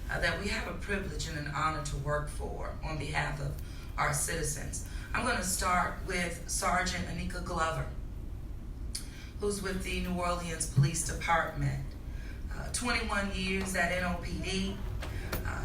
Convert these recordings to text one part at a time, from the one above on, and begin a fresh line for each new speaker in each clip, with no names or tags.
that we have a privilege and an honor to work for on behalf of our citizens. I'm going to start with Sergeant Anika Glover, who's with the New Orleans Police Department. 21 years at NOPD,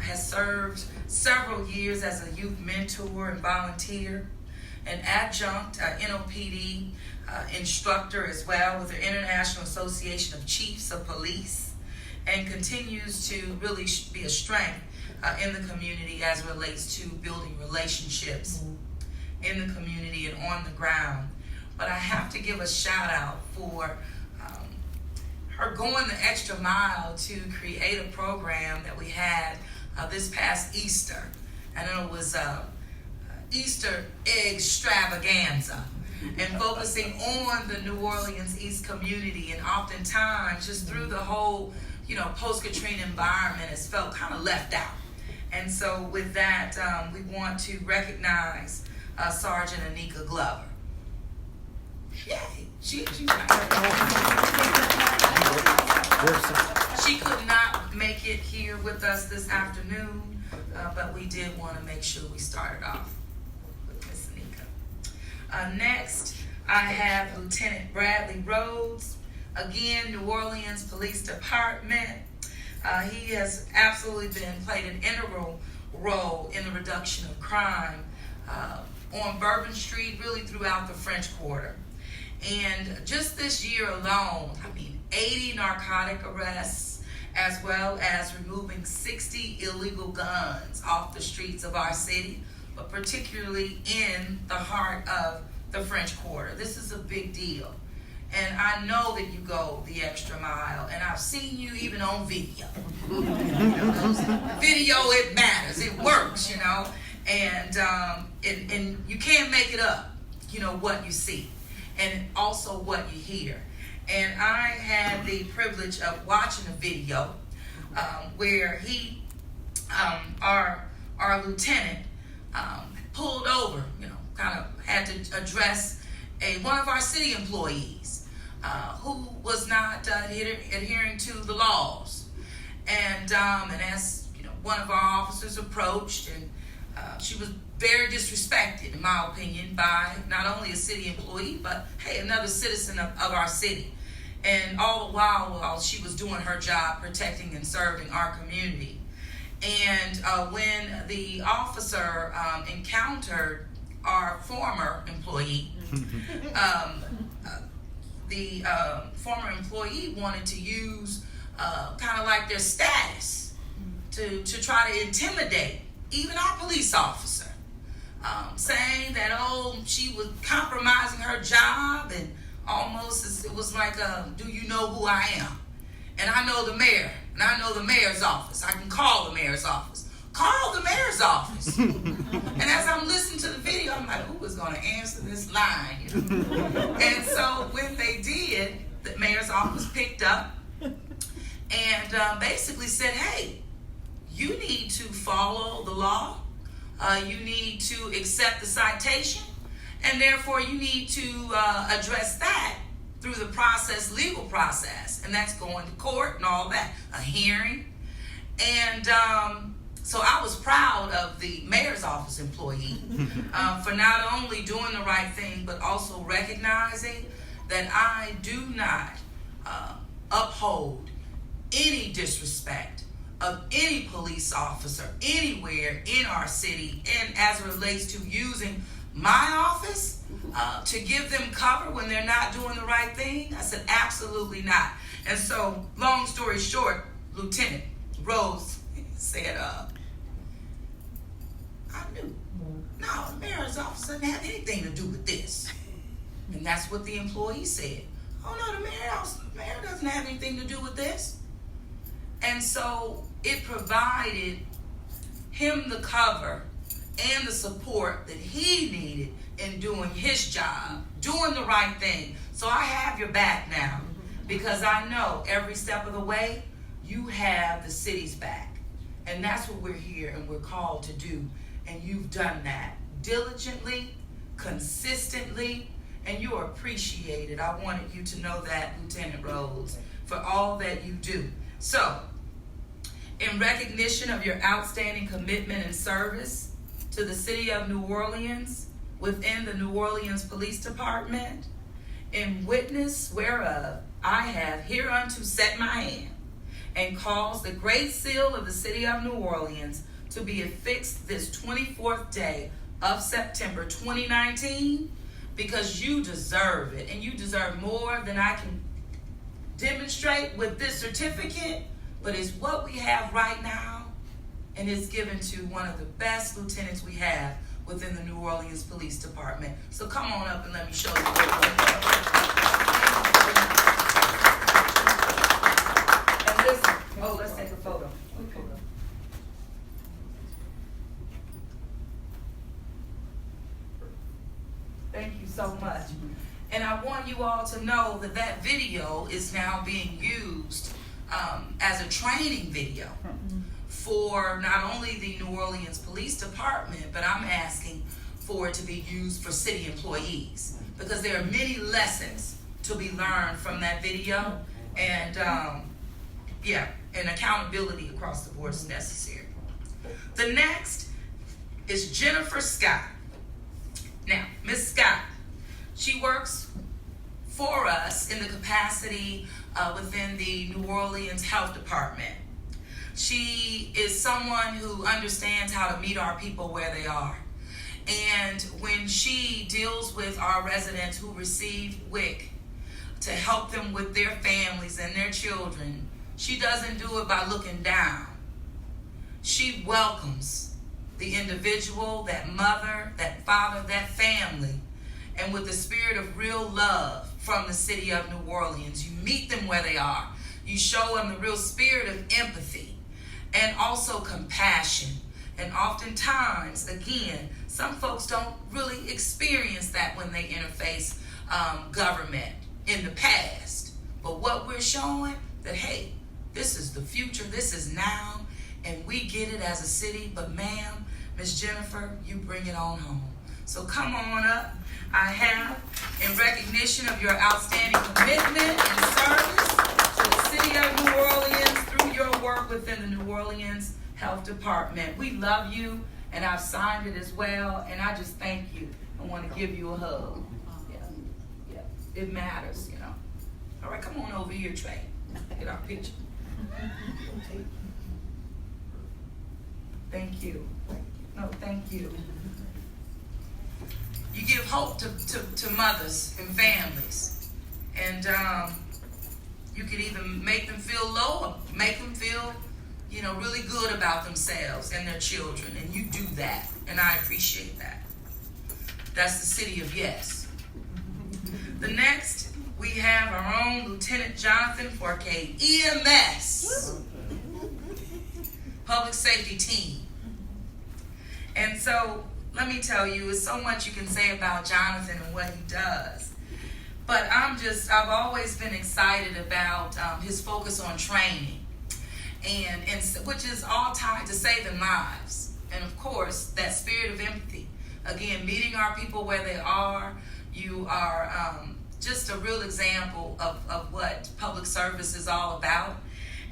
has served several years as a youth mentor and volunteer, an adjunct NOPD instructor as well with the International Association of Chiefs of Police, and continues to really be a strength in the community as it relates to building relationships in the community and on the ground. But I have to give a shout out for her going the extra mile to create a program that we had this past Easter. And it was Easter egg extravaganza, and focusing on the New Orleans East community. And oftentimes, just through the whole, post-Katrina environment, it's felt kind of left out. And so with that, we want to recognize Sergeant Anika Glover. Yay! She could not make it here with us this afternoon, but we did want to make sure we started off with Miss Anika. Next, I have Lieutenant Bradley Rhodes, again, New Orleans Police Department. He has absolutely played an integral role in the reduction of crime on Bourbon Street, really throughout the French Quarter. And just this year alone, 80 narcotic arrests, as well as removing 60 illegal guns off the streets of our city, but particularly in the heart of the French Quarter. This is a big deal. And I know that you go the extra mile, and I've seen you even on video. Video, it matters, it works, and you can't make it up, what you see, and also what you hear. And I had the privilege of watching a video where he, our lieutenant, pulled over, kind of had to address one of our city employees who was not adhering to the laws. And as one of our officers approached, and she was very disrespected, in my opinion, by not only a city employee, but another citizen of our city. And all the while she was doing her job protecting and serving our community. And when the officer encountered our former employee, the former employee wanted to use kind of like their status to try to intimidate even our police officer, saying that, she was compromising her job, and almost it was like, do you know who I am? And I know the mayor, and I know the mayor's office. I can call the mayor's office. Call the mayor's office. And as I'm listening to the video, I'm like, who is going to answer this line? And so when they did, the mayor's office picked up and basically said, hey, you need to follow the law. You need to accept the citation. And therefore, you need to address that through the legal process. And that's going to court and all that, a hearing. And so I was proud of the mayor's office employee for not only doing the right thing, but also recognizing that I do not uphold any disrespect of any police officer anywhere in our city, and as it relates to using my office to give them cover when they're not doing the right thing. I said, absolutely not. And so, long story short, Lieutenant Rhodes said, I knew. No, the mayor's office doesn't have anything to do with this. And that's what the employee said. Oh no, the mayor doesn't have anything to do with this. And so it provided him the cover and the support that he needed in doing his job, doing the right thing. So I have your back now, because I know every step of the way you have the city's back. And that's what we're here and we're called to do. And you've done that diligently, consistently, and you are appreciated. I wanted you to know that, Lieutenant Rhodes, for all that you do. So, in recognition of your outstanding commitment and service to the city of New Orleans within the New Orleans Police Department, in witness whereof I have hereunto set my hand and caused the great seal of the city of New Orleans to be affixed this 24th day of September 2019, because you deserve it, and you deserve more than I can demonstrate with this certificate, but it's what we have right now, and it's given to one of the best lieutenants we have within the New Orleans Police Department. So come on up and let me show you what and listen, oh, let's take a photo. Thank you so much. And I want you all to know that that video is now being used as a training video for not only the New Orleans Police Department, but I'm asking for it to be used for city employees, because there are many lessons to be learned from that video, and and accountability across the board is necessary. The next is Jennifer Scott. Now, Ms. Scott, she works for us in the capacity within the New Orleans Health Department. She is someone who understands how to meet our people where they are. And when she deals with our residents who receive WIC to help them with their families and their children, she doesn't do it by looking down. She welcomes the individual, that mother, that father, that family, and with the spirit of real love from the city of New Orleans. You meet them where they are. You show them the real spirit of empathy and also compassion. And oftentimes, again, some folks don't really experience that when they interface government in the past. But what we're showing, that hey, this is the future, this is now, and we get it as a city. But ma'am, Miss Jennifer, you bring it on home. So come on up. I have, in recognition of your outstanding commitment and service to the city of New Orleans through your work within the New Orleans Health Department. We love you, and I've signed it as well, and I just thank you. I want to give you a hug. Yeah, it matters, you know. All right, come on over here, Trey. Get our picture. Thank you. No, thank you. You give hope to mothers and families, and you can either make them feel low or make them feel, you know, really good about themselves and their children, and you do that, and I appreciate that. That's the city of yes. The next, we have our own Lieutenant Jonathan Fourcade, EMS, public safety team. And so, let me tell you, there's so much you can say about Jonathan and what he does. But I've always been excited about his focus on training, and which is all tied to saving lives. And of course, that spirit of empathy. Again, meeting our people where they are. You are just a real example of what public service is all about.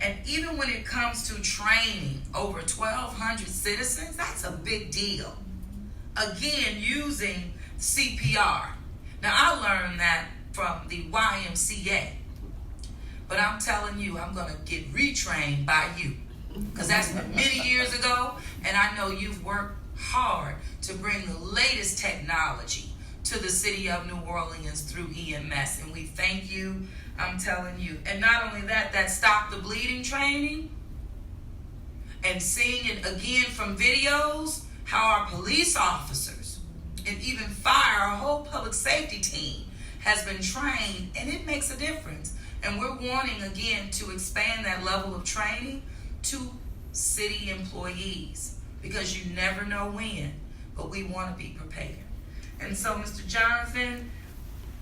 And even when it comes to training over 1,200 citizens, that's a big deal. Again, using CPR. Now, I learned that from the YMCA. But I'm telling you, I'm going to get retrained by you. Because that's many years ago, and I know you've worked hard to bring the latest technology to the city of New Orleans through EMS. And we thank you, I'm telling you. And not only that, that Stop the Bleeding training, and seeing it again from videos, how our police officers and even fire, our whole public safety team has been trained, and it makes a difference. And we're wanting, again, to expand that level of training to city employees, because you never know when, but we want to be prepared. And so, Mr. Jonathan,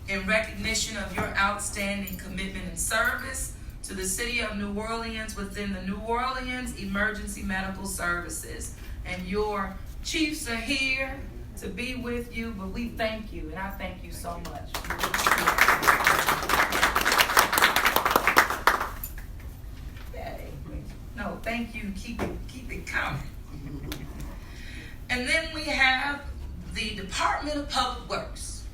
in recognition of your outstanding commitment and service to the city of New Orleans within the New Orleans Emergency Medical Services, and your chiefs are here to be with you, but we thank you, and I thank you so much. Yay. No, thank thank you. Keep it coming. And then we have the Department of Public Works,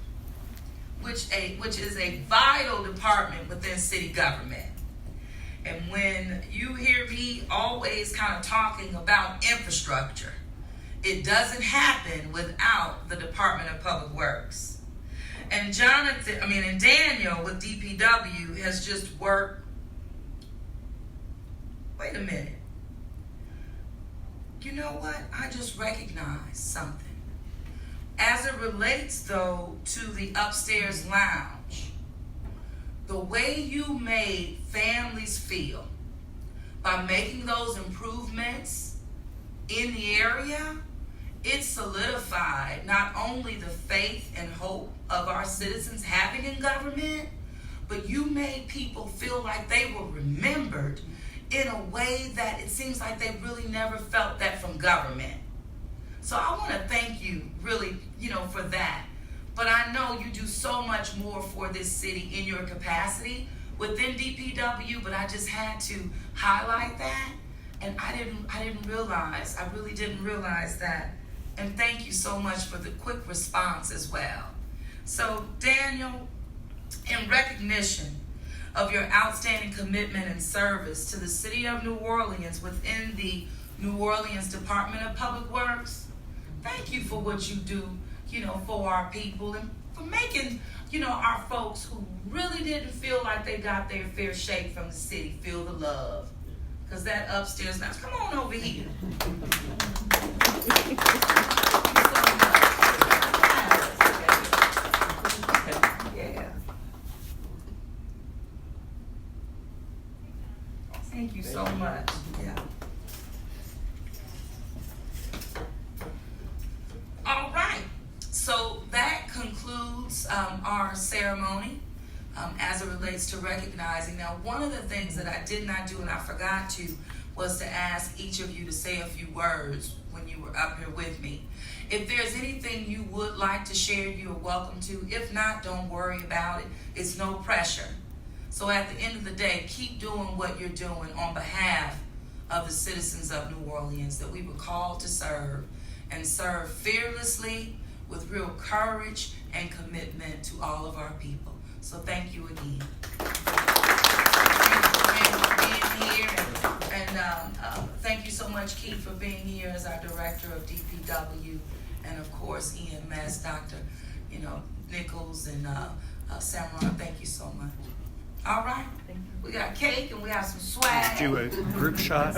which is a vital department within city government. And when you hear me always kind of talking about infrastructure, it doesn't happen without the Department of Public Works. And Daniel with DPW has just worked. Wait a minute. You know what? I just recognized something. As it relates, though, to the upstairs lounge, the way you made families feel by making those improvements in the area, it solidified not only the faith and hope of our citizens having in government, but you made people feel like they were remembered in a way that it seems like they really never felt that from government. So I want to thank you really, for that. But I know you do so much more for this city in your capacity within DPW, but I just had to highlight that. And I really didn't realize that. And thank you so much for the quick response as well. So Daniel, in recognition of your outstanding commitment and service to the city of New Orleans within the New Orleans Department of Public Works, thank you for what you do, for our people and for making, our folks who really didn't feel like they got their fair shake from the city feel the love. Because that upstairs lounge, come on over here. Yeah. Thank you so much. Yeah. All right. So that concludes our ceremony as it relates to recognizing. Now, one of the things that I did not do and I forgot to was to ask each of you to say a few words when you were up here with me. If there's anything you would like to share, you are welcome to. If not, don't worry about it. It's no pressure. So at the end of the day, keep doing what you're doing on behalf of the citizens of New Orleans that we were called to serve, and serve fearlessly with real courage and commitment to all of our people. So thank you again. Thank you for being here, and thank you so much, Keith, for being here as our director of DPW, and of course EMS, Dr. Nichols and Samron. Thank you so much. All right, we got cake and we have some swag.
Let's do a group shot.